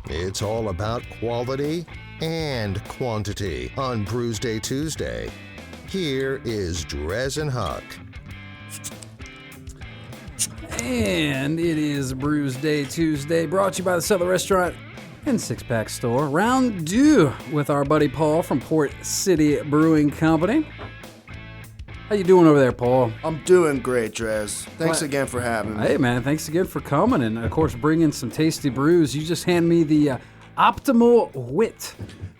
It's all about quality and quantity on Brewsday Tuesday. Here is Drez and Huck. And it is Brewsday Tuesday, brought to you by the Cellar Restaurant and Six Pack Store. Round two with our buddy Paul from Port City Brewing Company. How you doing over there, Paul? I'm doing great, Drez. Thanks again for having me. Hey, man, thanks again for coming and, of course, bringing some tasty brews. You just hand me the Optimal Wit.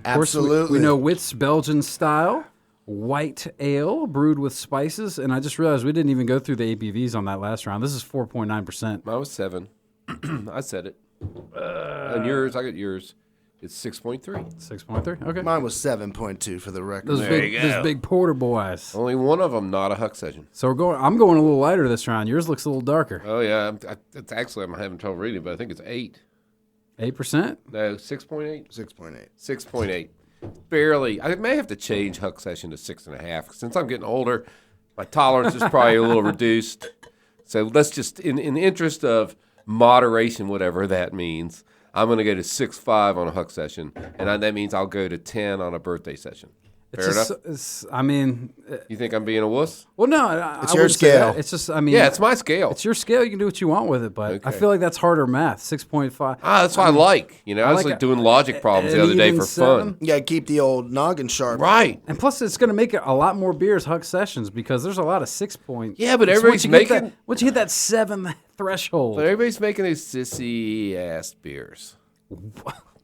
Absolutely. We know Wit's Belgian style, white ale brewed with spices, and I just realized we didn't even go through the ABVs on that last round. This is 4.9%. Mine was 7. I said it. And yours, I got yours. It's 6.3. 6.3, okay. Mine was 7.2 for the record. Those big porter boys. Only one of them, not a Huck session. So I'm going a little lighter this round. Yours looks a little darker. Oh, yeah. It's actually, I'm having trouble reading, but I think it's 8. 8%? No, 6.8? 6.8. 6.8. Barely. I may have to change Huck session to 6.5. Since I'm getting older, my tolerance is probably a little reduced. So let's just, in the interest of moderation, whatever that means, I'm going to go to 6.5 on a Huck session, and that means I'll go to 10 on a birthday session. Fair enough? You think I'm being a wuss? Well, no. It's your scale. It's just, yeah, it's my scale. It's your scale. You can do what you want with it, but I feel like that's harder math, 6.5. That's what I like. You know, I was like doing logic problems the other day for fun. You got to keep the old noggin sharp. Right. And plus, it's going to make it a lot more beers, Huck Sessions, because there's a lot of 6 points. Yeah, but everybody's making... Once you hit that 7 threshold. But everybody's making these sissy-ass beers.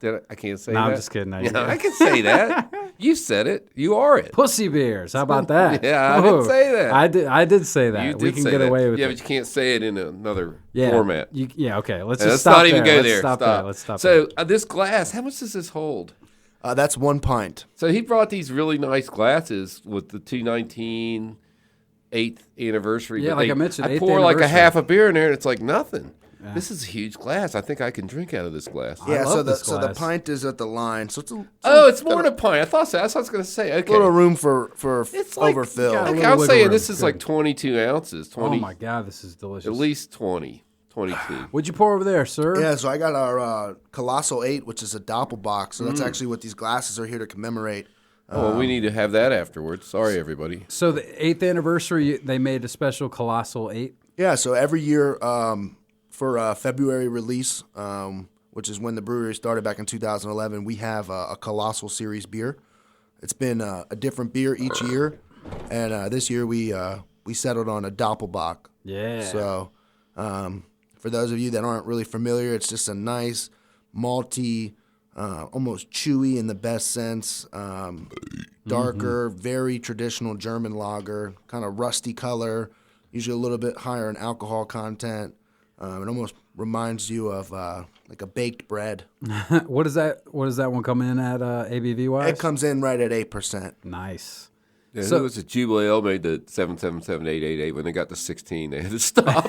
I can't say that. I'm just kidding. I can say that. You said it. You are it. Pussy beers. How about that? Yeah, I didn't say that. I did say that. You did we can say get that. away with it. Yeah, but you can't say it in another format. Okay. Let's Let's just stop not even there. go there. Stop there. Let's stop so there. This glass, how much does this hold? That's 1 pint. So he brought these really nice glasses with the 219 8th anniversary. Yeah, like I mentioned, I 8th pour like a anniversary. half a beer in there, and it's like nothing. Yeah. This is a huge glass. I think I can drink out of this glass. Yeah, love so this the glass. pint is at the line. So It's more than a pint. I thought so. That's what I was going to say. Okay. a little room for It's like, overfill. got a little I'm wiggle saying room. this is Good. like 22 ounces. 20, Oh, my God. This is delicious. At least 20, 22. What'd you pour over there, sir? Yeah, so I got our Colossal 8, which is a Doppelbock. So that's actually what these glasses are here to commemorate. Well, we need to have that afterwards. Sorry, everybody. So the 8th anniversary, they made a special Colossal 8. Yeah, so every year for February release, which is when the brewery started back in 2011, we have a Colossal Series beer. It's been a different beer each year, and this year we settled on a Doppelbock. Yeah. So for those of you that aren't really familiar, it's just a nice malty, almost chewy in the best sense, darker, very traditional German lager, kind of rusty color, usually a little bit higher in alcohol content. It almost reminds you of like a baked bread. What does that one come in at ABV wise? It comes in right at 8%. Nice. Yeah, So- it was a Jubilee Ale made the 777-888. When they got to 16, they had to stop.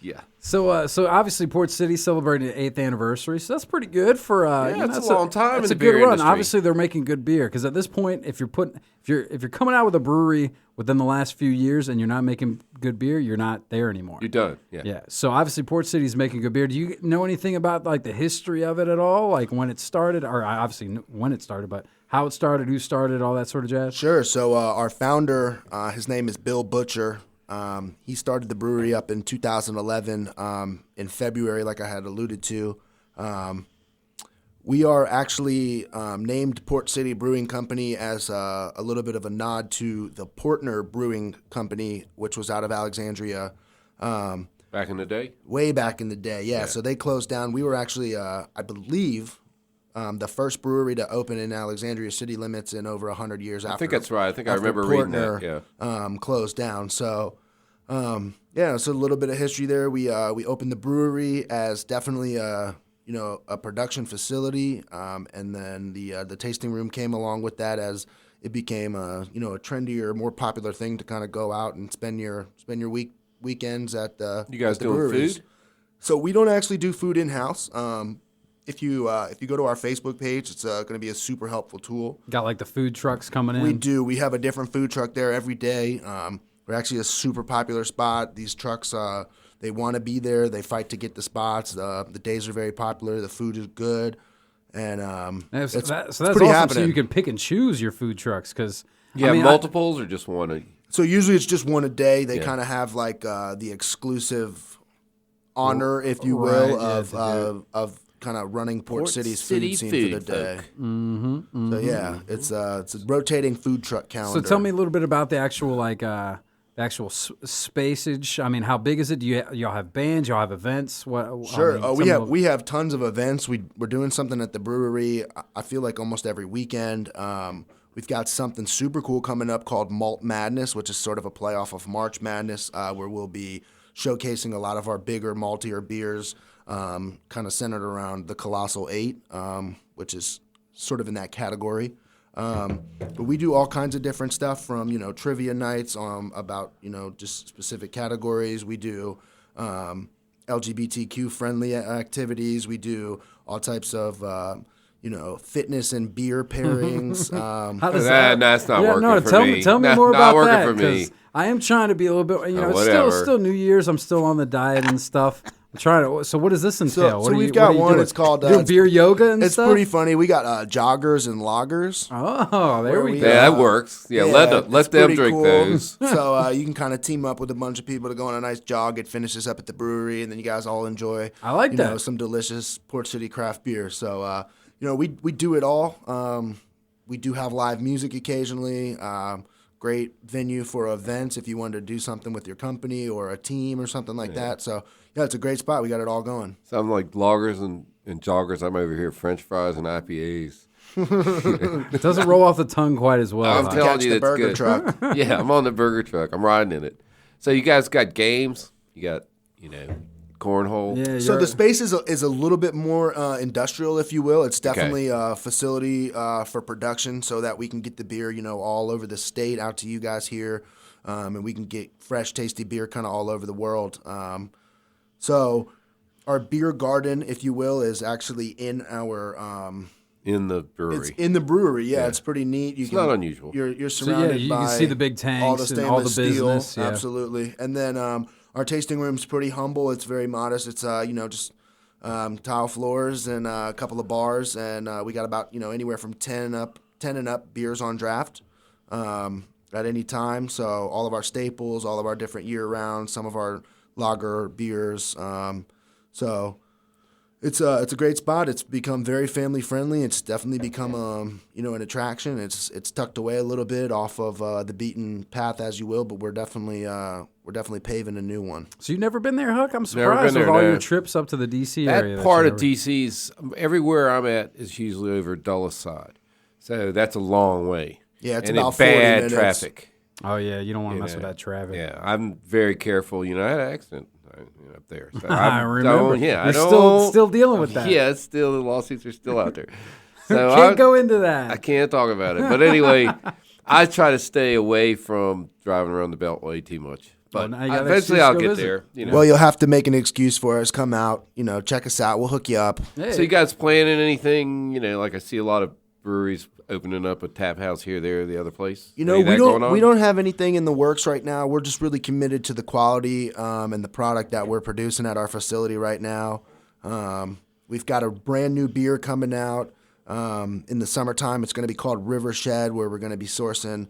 Yeah. So obviously Port City celebrating the 8th anniversary, so that's pretty good for it's a long time It's in a the good beer run. industry. Obviously, they're making good beer because at this point, if you're coming out with a brewery within the last few years and you're not making good beer, you're not there anymore. You're done. Yeah. Yeah. So obviously Port City's making good beer. Do you know anything about like the history of it at all? Like when it started, or obviously when it started, but how it started, who started, all that sort of jazz? Sure. So our founder, his name is Bill Butcher. He started the brewery up in 2011 in February, like I had alluded to. We are actually named Port City Brewing Company as a little bit of a nod to the Portner Brewing Company, which was out of Alexandria. Back in the day? Way back in the day, yeah. So they closed down. We were actually, I believe, the first brewery to open in Alexandria city limits in over 100 years after. I think that's right. I think I after remember reading Portner, that. closed down. So, so a little bit of history there. We opened the brewery as definitely a production facility, and then the tasting room came along with that as it became a trendier, more popular thing to kind of go out and spend your weekends at the. You guys at the doing breweries. food? So we don't actually do food in house. If you go to our Facebook page, it's going to be a super helpful tool. Got like the food trucks coming in. We do. We have a different food truck there every day. We're actually a super popular spot. These trucks, they want to be there. They fight to get the spots. The days are very popular. The food is good, and So it's that's pretty awesome. happening. So you can pick and choose your food trucks because Multiples or just one? So usually it's just one a day. They Yeah. kind of have like the exclusive honor, if you Right, will, yeah, of kind of running Port City's City food scene food for the day. folk. So yeah, it's a rotating food truck So calendar. tell me a little bit about the actual the actual spacage. I mean, how big is it? Do y'all have bands? Y'all have events? What? Sure. I mean, We have tons of events. We're doing something at the brewery. I feel like almost every weekend. We've got something super cool coming up called Malt Madness, which is sort of a playoff of March Madness, where we'll be showcasing a lot of our bigger maltier beers, kind of centered around the Colossal 8, which is sort of in that category. But we do all kinds of different stuff from, trivia nights about, just specific categories. We do LGBTQ friendly activities. We do all types of, fitness and beer pairings. How does That's not working for me. Tell me Not- more not about working that. for me. 'Cause I am trying to be a little bit, it's whatever. still New Year's. I'm still on the diet and stuff. I'm trying to. So what does this entail? So we've got one. Doing? It's called Doing beer yoga and It's stuff. pretty funny. We got joggers and loggers. Oh, there Where we we- go. Yeah, that works. Yeah, let it's them pretty drink cool. those. So you can kind of team up with a bunch of people to go on a nice jog. It finishes up at the brewery, and then you guys all enjoy. I like that. Some delicious Port City craft beer. So we do it all. We do have live music occasionally. Great venue for events if you wanted to do something with your company or a team or something like that. So yeah, it's a great spot. We got it all going. Sound like loggers and joggers. I'm over here French fries and IPAs. It doesn't roll off the tongue quite as well. I'm huh? telling Catch you the that's burger good. truck. Yeah, I'm on the burger truck. I'm riding in it. So you guys got games. You got cornhole. Yeah, So you're- the space is a little bit more industrial, if you will. It's definitely a facility for production so that we can get the beer, all over the state out to you guys here, and we can get fresh, tasty beer kind of all over the world. So our beer garden, if you will, is actually in our In the brewery. it's in the brewery. Yeah, it's pretty neat. It's not unusual. You're surrounded you by can see the big all the tanks and all the stainless steel. business. Yeah. Absolutely. And then our tasting room's pretty humble. It's very modest. It's just tile floors and a couple of bars, and we got about anywhere from 10 and up beers on draft at any time. So all of our staples, all of our different year round, some of our lager beers. So it's a great spot. It's become very family friendly. It's definitely become an attraction. It's tucked away a little bit off of the beaten path, as you will, but we're definitely paving a new one. So you've never been there, Huck? I'm Never surprised been with there, all no. your trips up to the DC area. That part you of DC's, everywhere I'm at, is usually over Dulles side. So that's a long way. Yeah, it's and about it's 40 bad minutes. traffic. Oh yeah, you don't want to You mess with know. that traffic. Yeah, I'm very careful. I had an accident up there. So I remember. Yeah, You're I don't, still dealing with that. Yeah, it's still the lawsuits are still out there. So Can't go into that. I can't talk about it. But anyway, I try to stay away from driving around the Beltway too much. But now you got an eventually excuse to I'll go get visit. there. Well, you'll have to make an excuse for us. Come out, check us out. We'll hook you up. Hey. So you guys planning anything? Like I see a lot of breweries opening up a tap house here, there, the other place. Any of that going on? We don't have anything in the works right now. We're just really committed to the quality and the product that we're producing at our facility right now. We've got a brand new beer coming out in the summertime. It's going to be called River Shed, where we're going to be sourcing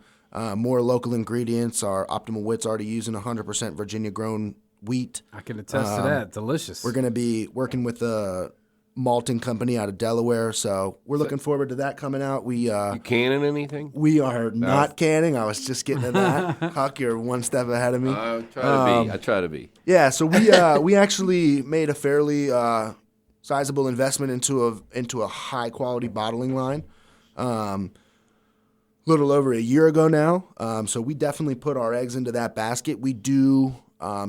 more local ingredients. Our Optimal Wit's already using 100% Virginia grown wheat. I can attest to that. Delicious. We're going to be working with a malting company out of Delaware, so we're looking forward to that coming out. You canning anything? We are not canning. I was just getting to that. Huck, you're one step ahead of me. I try to be. Yeah, so we actually made a fairly sizable investment into a high quality bottling line. Little over a year ago now. So we definitely put our eggs into that basket. We do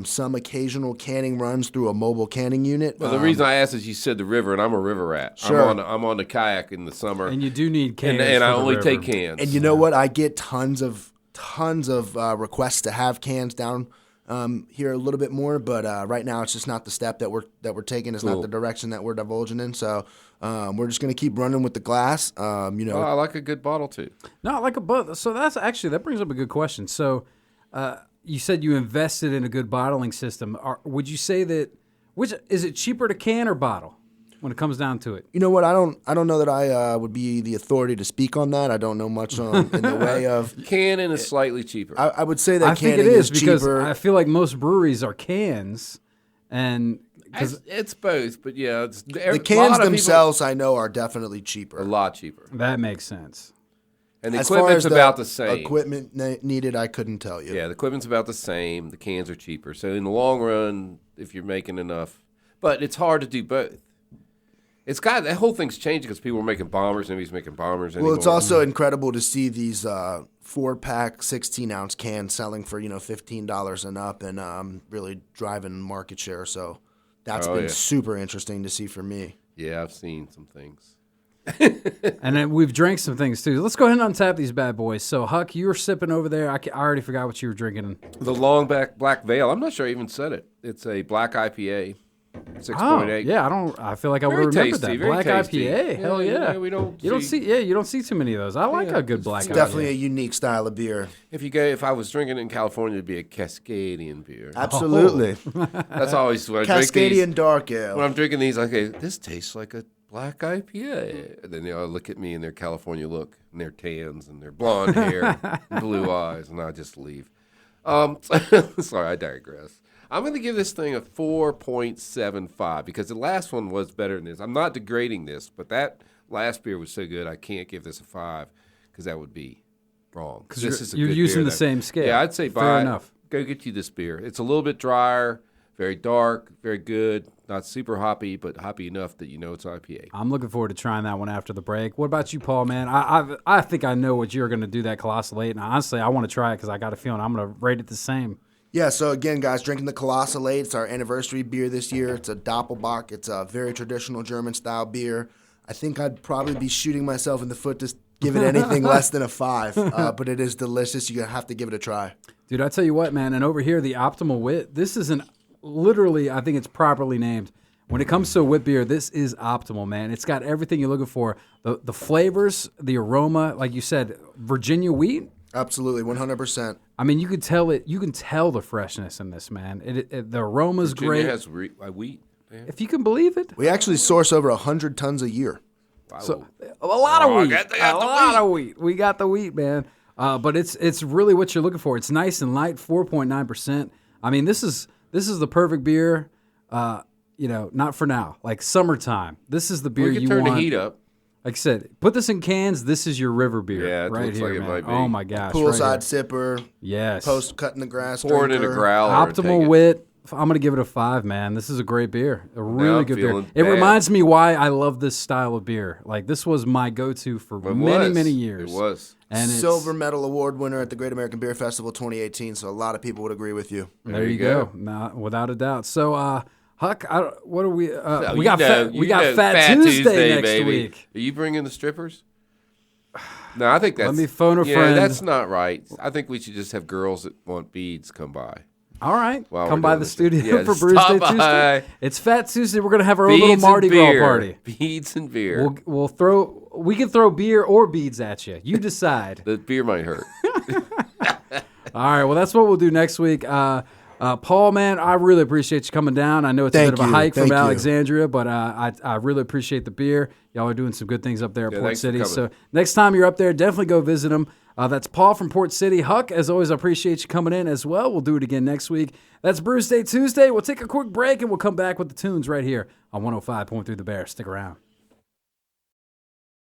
some occasional canning runs through a mobile canning unit. Well, the reason I asked is you said the river, and I'm a river rat. Sure. I'm on the kayak in the summer, and you do need cans. and I for the only river. take cans. And you know what? I get tons of requests to have cans down here a little bit more, but right now it's just not the step that we're taking. It's not the direction that we're divulging in. So we're just gonna keep running with the glass. I like a good bottle too. No, like a but. So that brings up a good question. So you said you invested in a good bottling system. Would you say that which is it cheaper to can or bottle when it comes down to it? You know what? I don't know that I would be the authority to speak on that. I don't know much in the way of Canning is slightly cheaper. I would say that I think canning it is because cheaper. I feel like most breweries are cans, and because it's both, but yeah, The cans themselves, I know, are definitely cheaper. a lot cheaper, that makes sense. and the As far equipment's as about the same. Equipment needed, I couldn't tell you. Yeah, the equipment's about the same. The cans are cheaper. So in the long run, if you're making enough, but it's hard to do both. It's got that whole thing's changing because people are making bombers. Nobody's making bombers anymore. Well, it's also incredible to see these 4-pack, 16-ounce cans selling for $15 and up, and really driving market share. So that's been super interesting to see for me. Yeah, I've seen some things. And then we've drank some things too. Let's go ahead and untap these bad boys. So Huck, you were sipping over there. I already forgot what you were drinking. The Longback Black Veil. I'm not sure I even said it. It's a black IPA, 6.8. Yeah, I feel like I would Very remember tasty, that very black tasty. IPA. Hell yeah. We don't You don't see too many of those. I like a good black IPA. Definitely a unique style of beer. If I was drinking it in California, it'd be a Cascadian beer. Absolutely. That's always when I drink these. Cascadian Dark Ale. When I'm drinking these, I go, this tastes like a black IPA. And then they all look at me in their California look, and their tans, and their blonde hair, and blue eyes, and I just leave. Sorry, I digress. I'm going to give this thing a 4.75 because the last one was better than this. I'm not degrading this, but that last beer was so good I can't give this a 5 because that would be wrong. Because you're using the same scale. Yeah, I'd say fair enough. Go get you this beer. It's a little bit drier, very dark, very good. Not super hoppy, but hoppy enough that you know it's IPA. I'm looking forward to trying that one after the break. What about you, Paul, man? I think I know what you're going to do that Colossal 8, and honestly, I want to try it because I got a feeling I'm going to rate it the same. Yeah, so again, guys, drinking the Colossal 8. It's our anniversary beer this year. It's a Doppelbock. It's a very traditional German-style beer. I think I'd probably be shooting myself in the foot to give it anything less than a 5, but it is delicious. You have to give it a try. Dude, I tell you what, man, and over here, the Optimal Wit, this is literally, I think it's properly named. When it comes to a wit beer, this is optimal, man. It's got everything you're looking for. The flavors, the aroma, like you said, Virginia wheat. Absolutely, 100%. I mean, you can tell it. You can tell the freshness in this, man. The aroma's Virginia great. has wheat. Yeah. If you can believe it. We actually source over 100 tons a year. So, a lot of wheat. A lot of wheat. We got the wheat, man. But it's really what you're looking for. It's nice and light, 4.9%. I mean, this is the perfect beer. Not for now. Like summertime. This is the beer We can you turn want. the heat up. Like I said, put this in cans. This is your river beer. Yeah, it right looks here, like it man. might be. Oh my gosh. Poolside right sipper, yes. post cutting the grass. Pour it in a drinker. growler. and take Optimal it. Wit. I'm going to give it a 5, man. This is a great beer. A really I'm good beer. feeling It bad. reminds me why I love this style of beer. Like, this was my go-to for many years. It was. And it's, Silver Medal Award winner at the Great American Beer Festival 2018, so a lot of people would agree with you. There you go. Without a doubt. So, Huck, what are we? So we got Fat Tuesday next baby. week. Are you bringing the strippers? No, I think that's. Let me phone a yeah, friend. that's not right. I think we should just have girls that want beads come by. All right, While come we're by doing the this. studio Yeah, for stop Brewsday by. Tuesday. It's Fat Tuesday. We're gonna have our own little Beads Mardi and Gras beer. party. Beads and beer. We can throw beer or beads at you. You decide. The beer might hurt. All right. Well, that's what we'll do next week. Paul, man, I really appreciate you coming down. I know it's a bit of a hike from Alexandria, but I really appreciate the beer. Y'all are doing some good things up there at Port City. So next time you're up there, definitely go visit them. That's Paul from Port City. Huck, as always, I appreciate you coming in as well. We'll do it again next week. That's Brewsday Tuesday. We'll take a quick break, and we'll come back with the tunes right here on 105.3 The Bear. Stick around.